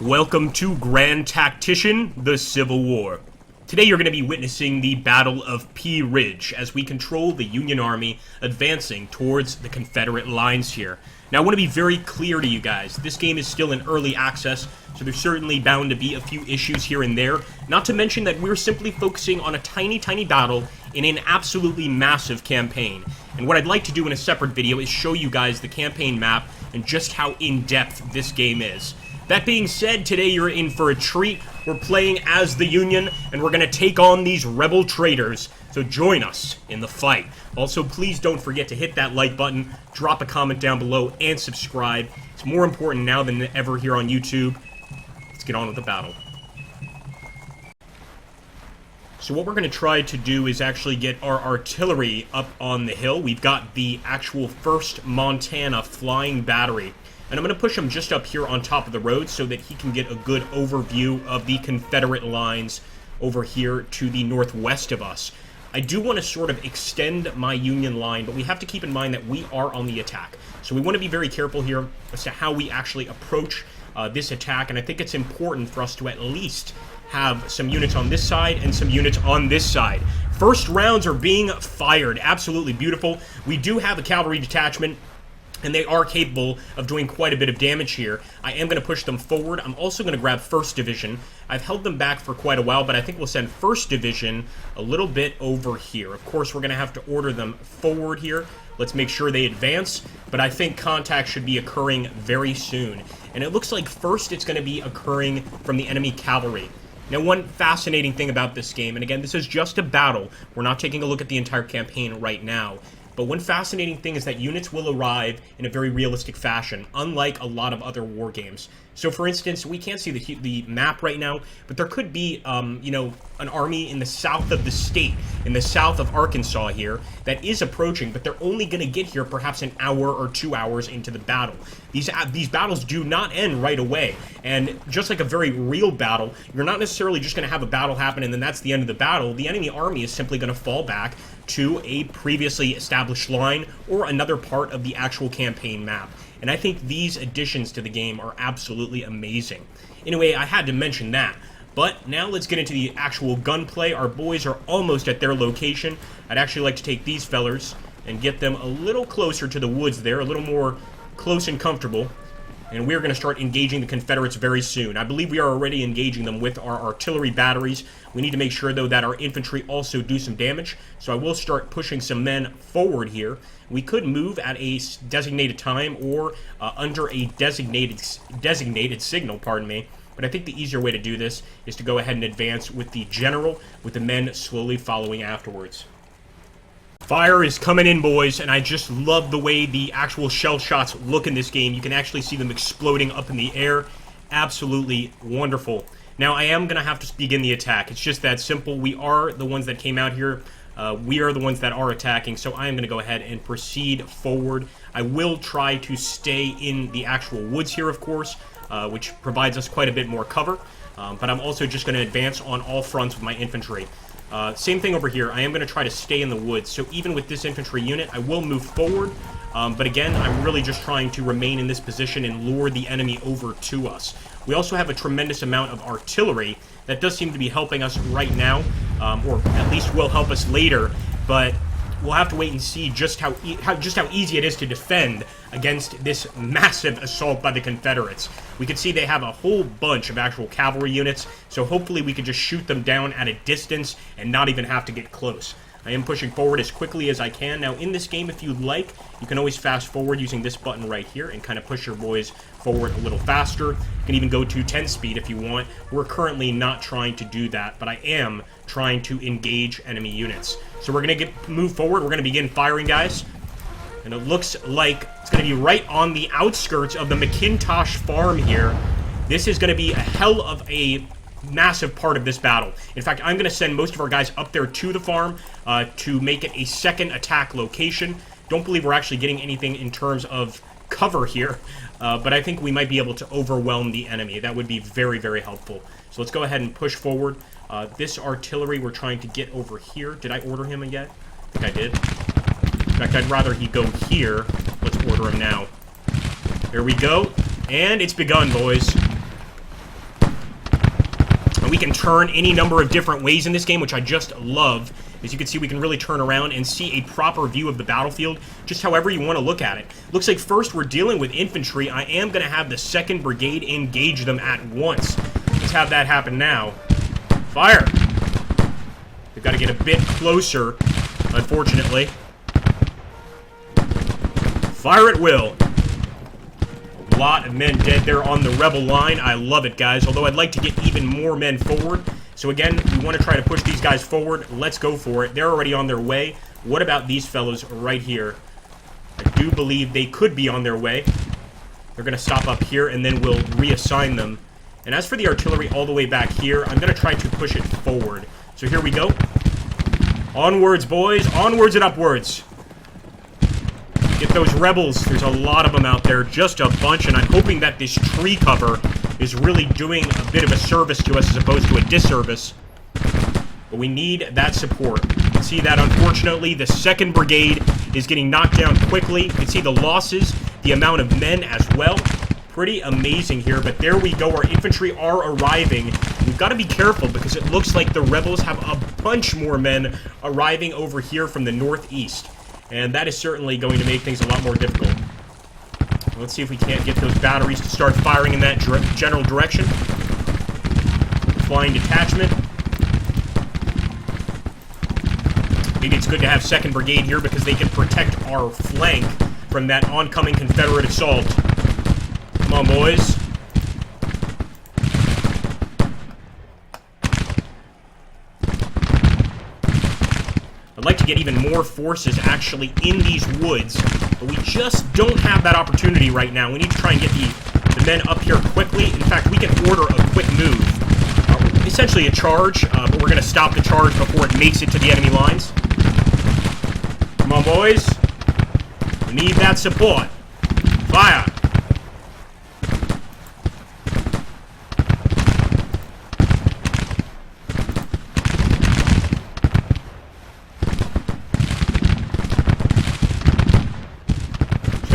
Welcome to Grand Tactician, the Civil War. Today you're going to be witnessing the Battle of Pea Ridge as we control the Union Army advancing towards the Confederate lines here. Now I want to be very clear to you guys, this game is still in early access, so there's certainly bound to be a few issues here and there, not to mention that we're simply focusing on a tiny battle in an absolutely massive campaign. And what I'd like to do in a separate video is show you guys the campaign map and just how in-depth this game is. That being said, today you're in for a treat. We're playing as the Union, and we're going to take on these rebel traitors. So join us in the fight. Also, please don't forget to hit that like button, drop a comment down below, and subscribe. It's more important now than ever here on YouTube. Let's get on with the battle. So what we're going to try to do is actually get our artillery up on the hill. We've got the actual 1st Montana Flying Battery. And I'm going to push him just up here on top of the road so that he can get a good overview of the Confederate lines over here to the northwest of us. I do want to sort of extend my Union line, but we have to keep in mind that we are on the attack. So we want to be very careful here as to how we actually approach this attack, and I think it's important for us to at least have some units on this side and some units on this side. First rounds are being fired. Absolutely beautiful. We do have a cavalry detachment, and they are capable of doing quite a bit of damage here. I am going to push them forward. I'm also going to grab 1st Division. I've held them back for quite a while, but I think we'll send 1st Division a little bit over here. Of course, we're going to have to order them forward here. Let's make sure they advance, but I think contact should be occurring very soon. And it looks like first it's going to be occurring from the enemy cavalry. Now, one fascinating thing about this game, and again, this is just a battle. We're not taking a look at the entire campaign right now. But one fascinating thing is that units will arrive in a very realistic fashion, unlike a lot of other war games. So, for instance, we can't see the map right now, but there could be, you know, an army in the south of the state, in the south of Arkansas here, that is approaching, but they're only going to get here perhaps an hour or 2 hours into the battle. These battles do not end right away, and just like a very real battle, you're not necessarily just going to have a battle happen and then that's the end of the battle. The enemy army is simply going to fall back to a previously established line or another part of the actual campaign map. And I think these additions to the game are absolutely amazing. Anyway, I had to mention that. But now let's get into the actual gunplay. Our boys are almost at their location. I'd actually like to take these fellers and get them a little closer to the woods there, a little more close and comfortable. And we're going to start engaging the Confederates very soon. I believe we are already engaging them with our artillery batteries. We need to make sure, though, that our infantry also do some damage. So I will start pushing some men forward here. We could move at a designated time or under a designated signal, pardon me. But I think the easier way to do this is to go ahead and advance with the general, with the men slowly following afterwards. Fire is coming in, boys, and I just love the way the actual shell shots look in this game. You can actually see them exploding up in the air. Absolutely wonderful. Now, I am going to have to begin the attack. It's just that simple. We are the ones that came out here. We are the ones that are attacking, so I am going to go ahead and proceed forward. I will try to stay in the actual woods here, of course, which provides us quite a bit more cover. But I'm also just going to advance on all fronts with my infantry. Same thing over here. I am going to try to stay in the woods. So even with this infantry unit, I will move forward. But again, I'm really just trying to remain in this position and lure the enemy over to us. We also have a tremendous amount of artillery that does seem to be helping us right now, or at least will help us later. But we'll have to wait and see just how easy it is to defend against this massive assault by the Confederates. We can see they have a whole bunch of actual cavalry units, so hopefully we can just shoot them down at a distance and not even have to get close. I am pushing forward as quickly as I can. Now, in this game, if you'd like, you can always fast forward using this button right here and kind of push your boys forward a little faster. You can even go to 10 speed if you want. We're currently not trying to do that, but I am trying to engage enemy units. So we're going to move forward. We're going to begin firing, guys. And it looks like it's going to be right on the outskirts of the McIntosh farm here. This is going to be a hell of a massive part of this battle. In fact, I'm going to send most of our guys up there to the farm to make it a second attack location. Don't believe we're actually getting anything in terms of cover here, but I think we might be able to overwhelm the enemy. That would be very, very helpful. So let's go ahead and push forward. This artillery we're trying to get over here. Did I order him yet? I think I did. In fact, I'd rather he go here. Let's order him now. There we go. And it's begun, boys. we can turn any number of different ways in this game, which I just love. As you can see, we can really turn around and see a proper view of the battlefield, just however you want to look at it. Looks like first we're dealing with infantry. I am going to have the 2nd Brigade engage them at once. Let's have that happen now. Fire! We've got to get a bit closer, unfortunately. Fire at will. A lot of men dead there on the rebel line. I love it, guys, although I'd like to get even more men forward. So again, we want to try to push these guys forward. Let's go for it. They're already on their way. What about these fellows right here? I do believe they could be on their way. They're going to stop up here, and then we'll reassign them. And as for the artillery all the way back here, I'm going to try to push it forward. So here we go. Onwards, boys. Onwards and upwards. Get those rebels. There's a lot of them out there. Just a bunch, and I'm hoping that this tree cover is really doing a bit of a service to us as opposed to a disservice. But we need that support. You can see that, unfortunately, the 2nd Brigade is getting knocked down quickly. You can see the losses, the amount of men as well. Pretty amazing here, but there we go. Our infantry are arriving. We've got to be careful because it looks like the rebels have a bunch more men arriving over here from the northeast. And that is certainly going to make things a lot more difficult. Let's see if we can't get those batteries to start firing in that general direction. Flying detachment. Maybe it's good to have 2nd Brigade here because they can protect our flank from that oncoming Confederate assault. Come on, boys. I'd like to get even more forces actually in these woods, but we just don't have that opportunity right now. We need to try and get the men up here quickly. In fact, we can order a quick move. Essentially a charge, but we're going to stop the charge before it makes it to the enemy lines. Come on, boys. We need that support. Fire!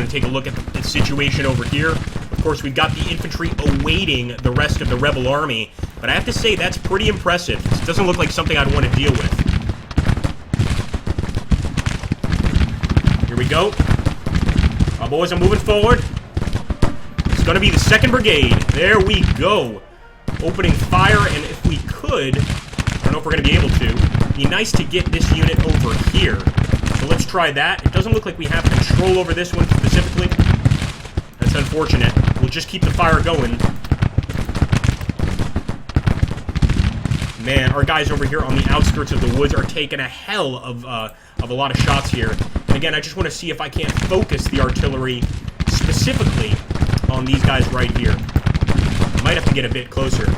Take a look at the situation over here. Of course, we've got the infantry awaiting the rest of the rebel army, but I have to say that's pretty impressive. It doesn't look like something I'd want to deal with. Here we go. Our boys are moving forward. It's going to be the 2nd Brigade. There we go. Opening fire, and if we could, I don't know if we're going to be able to, it'd be nice to get this unit over here. So let's try that. It doesn't look like we have control over this one specifically. That's unfortunate. We'll just keep the fire going. Man, our guys over here on the outskirts of the woods are taking a hell of a lot of shots here. And again, I just want to see if I can't focus the artillery specifically on these guys right here. Might have to get a bit closer.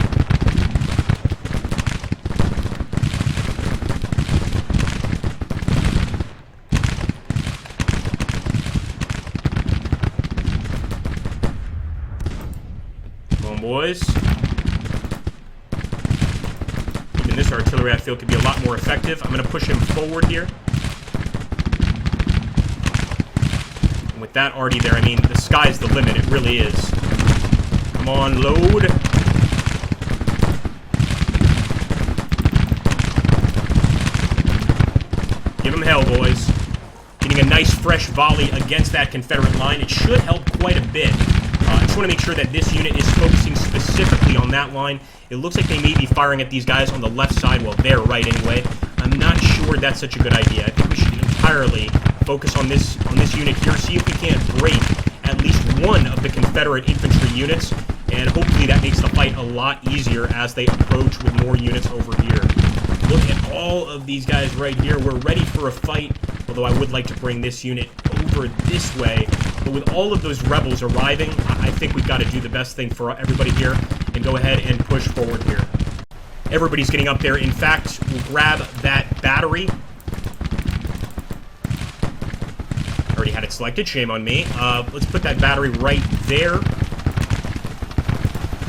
Boys. Even this artillery I feel could be a lot more effective. I'm going to push him forward here. And with that already there, I mean, the sky's the limit. It really is. Come on, load. Give him hell, boys. Getting a nice fresh volley against that Confederate line. It should help quite a bit. I just want to make sure that this unit is focusing specifically on that line. It looks like they may be firing at these guys on the left side. Well, they're right anyway. I'm not sure that's such a good idea. I think we should entirely focus on this unit here. See if we can't break at least one of the Confederate infantry units. And hopefully that makes the fight a lot easier as they approach with more units over here. Look at all of these guys right here. We're ready for a fight. Although I would like to bring this unit over this way. But with all of those rebels arriving, I think we've got to do the best thing for everybody here and go ahead and push forward here. Everybody's getting up there. In fact, we'll grab that battery. Already had it selected. Shame on me. Let's put that battery right there.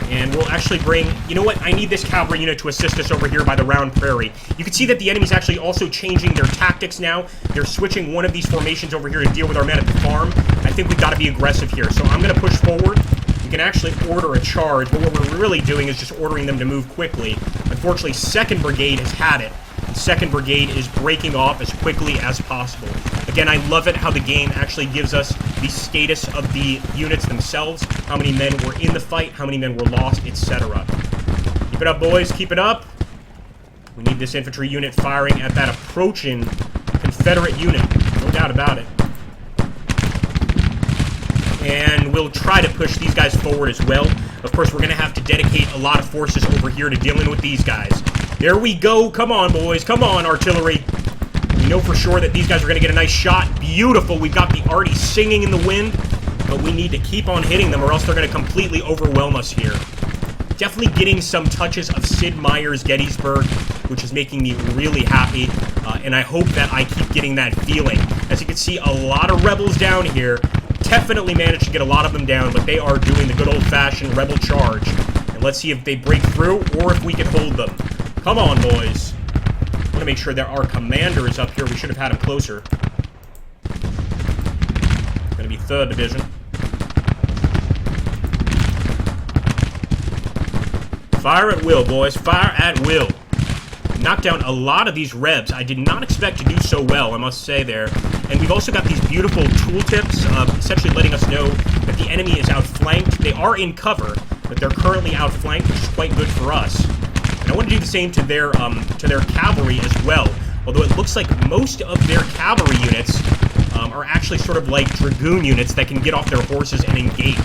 And we'll actually bring... You know what? I need this cavalry unit to assist us over here by the round prairie. You can see that the enemy's actually also changing their tactics now. They're switching one of these formations over here to deal with our men at the farm. I think we've got to be aggressive here. So I'm going to push forward. We've can actually order a charge, but what we're really doing is just ordering them to move quickly. Unfortunately, 2nd Brigade has had it. And 2nd Brigade is breaking off as quickly as possible. Again, I love it how the game actually gives us the status of the units themselves, how many men were in the fight, how many men were lost, etc. Keep it up, boys. Keep it up. We need this infantry unit firing at that approaching Confederate unit. No doubt about it. And we'll try to push these guys forward as well. Of course, we're going to have to dedicate a lot of forces over here to dealing with these guys. There we go. Come on, boys. Come on, artillery. We know for sure that these guys are going to get a nice shot. Beautiful. We've got the arty singing in the wind. But we need to keep on hitting them or else they're going to completely overwhelm us here. Definitely getting some touches of Sid Meier's Gettysburg, which is making me really happy. And I hope that I keep getting that feeling. As you can see, a lot of rebels down here. Definitely managed to get a lot of them down, but they are doing the good old-fashioned rebel charge. And let's see if they break through or if we can hold them. Come on, boys. I want to make sure that our commander is up here. We should have had him closer. Going to be 3rd Division. Fire at will, boys. Fire at will. Knocked down a lot of these Rebs. I did not expect to do so well, I must say there. And we've also got these beautiful tooltips, essentially letting us know that the enemy is outflanked. They are in cover, but they're currently outflanked, which is quite good for us. And I want to do the same to their cavalry as well. Although it looks like most of their cavalry units are actually sort of like dragoon units that can get off their horses and engage.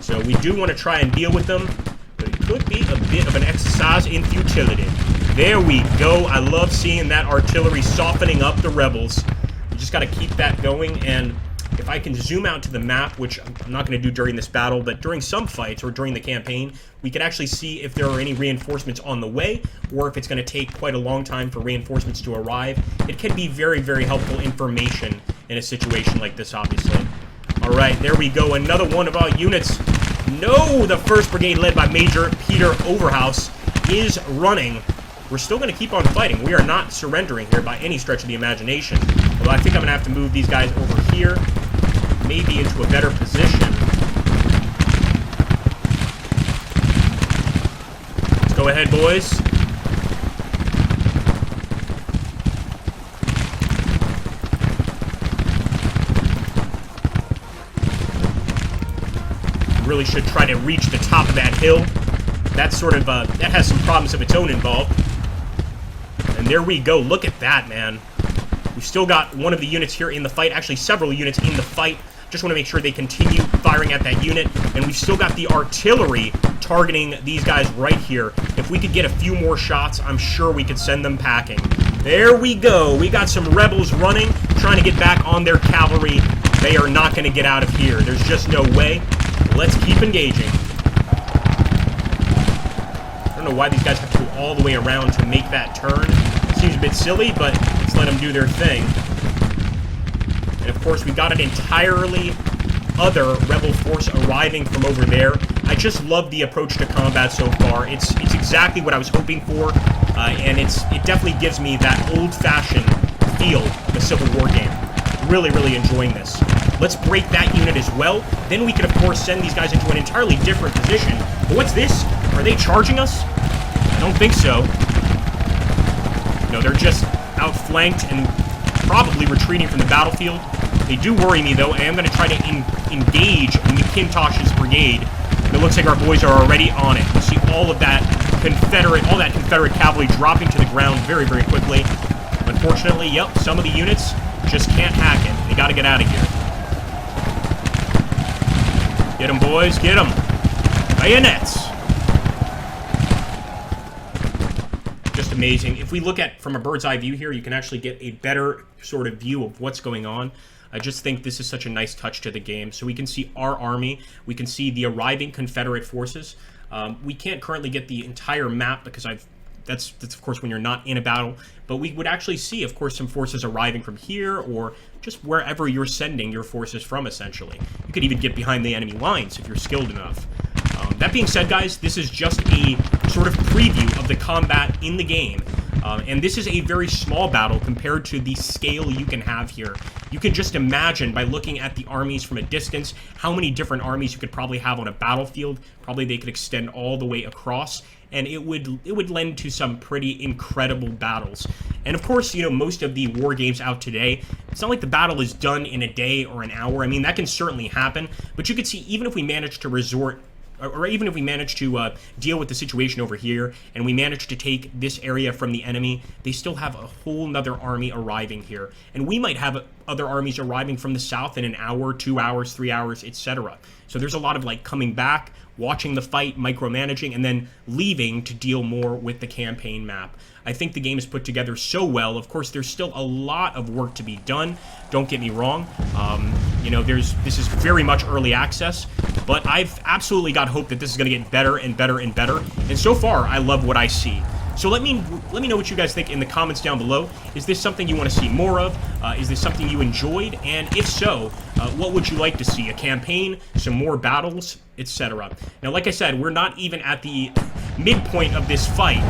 So we do want to try and deal with them. But it could be a bit of an exercise in futility. There we go. I love seeing that artillery softening up the rebels. We just got to keep that going, and if I can zoom out to the map, which I'm not going to do during this battle, but during some fights or during the campaign, we could actually see if there are any reinforcements on the way, or if it's going to take quite a long time for reinforcements to arrive. It can be very, very helpful information in a situation like this, obviously. All right, there we go. Another one of our units. No, the 1st Brigade, led by Major Peter Overhouse, is running. We're still going to keep on fighting. We are not surrendering here by any stretch of the imagination. Although I think I'm going to have to move these guys over here, maybe into a better position. Let's go ahead, boys. Really should try to reach the top of that hill. That's sort of, that has some problems of its own involved. And there we go. Look at that, man. We've still got one of the units here in the fight. Actually, several units in the fight. Just want to make sure they continue firing at that unit. And we've still got the artillery targeting these guys right here. If we could get a few more shots, I'm sure we could send them packing. There we go. We got some rebels running, trying to get back on their cavalry. They are not going to get out of here. There's just no way. Let's keep engaging. I don't know why these guys have to go all the way around to make that turn. Seems a bit silly, but let's let them do their thing. And of course, we got an entirely other rebel force arriving from over there. I just love the approach to combat so far. It's exactly what I was hoping for, and it definitely gives me that old-fashioned feel of a Civil War game. Really, really enjoying this. Let's break that unit as well. Then we can, of course, send these guys into an entirely different position. But what's this? Are they charging us? I don't think so. No, they're just outflanked and probably retreating from the battlefield. They do worry me, though. I am going to try to engage McIntosh's brigade. And it looks like our boys are already on it. You see all that Confederate cavalry dropping to the ground very, very quickly. Unfortunately, yep, some of the units just can't hack it. They got to get out of here. Get them, boys. Get them. Bayonets. Just amazing. If we look at from a bird's eye view here, you can actually get a better sort of view of what's going on. I just think this is such a nice touch to the game. So we can see our army. We can see the arriving Confederate forces. We can't currently get the entire map because that's of course when you're not in a battle, but we would actually see, of course, some forces arriving from here or just wherever you're sending your forces from, essentially. You could even get behind the enemy lines if you're skilled enough. That being said, guys, this is just a sort of preview of the combat in the game. And this is a very small battle compared to the scale you can have here. You can just imagine by looking at the armies from a distance how many different armies you could probably have on a battlefield. Probably they could extend all the way across, and it would lend to some pretty incredible battles. And of course, you know, most of the war games out today, it's not like the battle is done in a day or an hour. I mean, that can certainly happen, but you could see even if we manage to resort, or even if we manage to deal with the situation over here, and we manage to take this area from the enemy, they still have a whole nother army arriving here. And we might have other armies arriving from the south in an hour, 2 hours, 3 hours, etc. So there's a lot of like coming back, watching the fight, micromanaging, and then leaving to deal more with the campaign map. I think the game is put together so well. Of course, there's still a lot of work to be done. Don't get me wrong. You know, this is very much early access, but I've absolutely got hope that this is going to get better and better and better. And so far, I love what I see. So let me know what you guys think in the comments down below. Is this something you want to see more of? Is this something you enjoyed? And if so, what would you like to see? A campaign, some more battles, etc. Now, like I said, we're not even at the midpoint of this fight,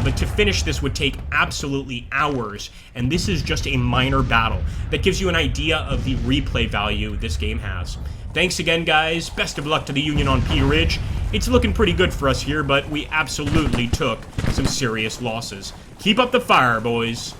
but to finish this would take absolutely hours, and this is just a minor battle. That gives you an idea of the replay value this game has. Thanks again, guys. Best of luck to the Union on Pea Ridge. It's looking pretty good for us here, but we absolutely took some serious losses. Keep up the fire, boys.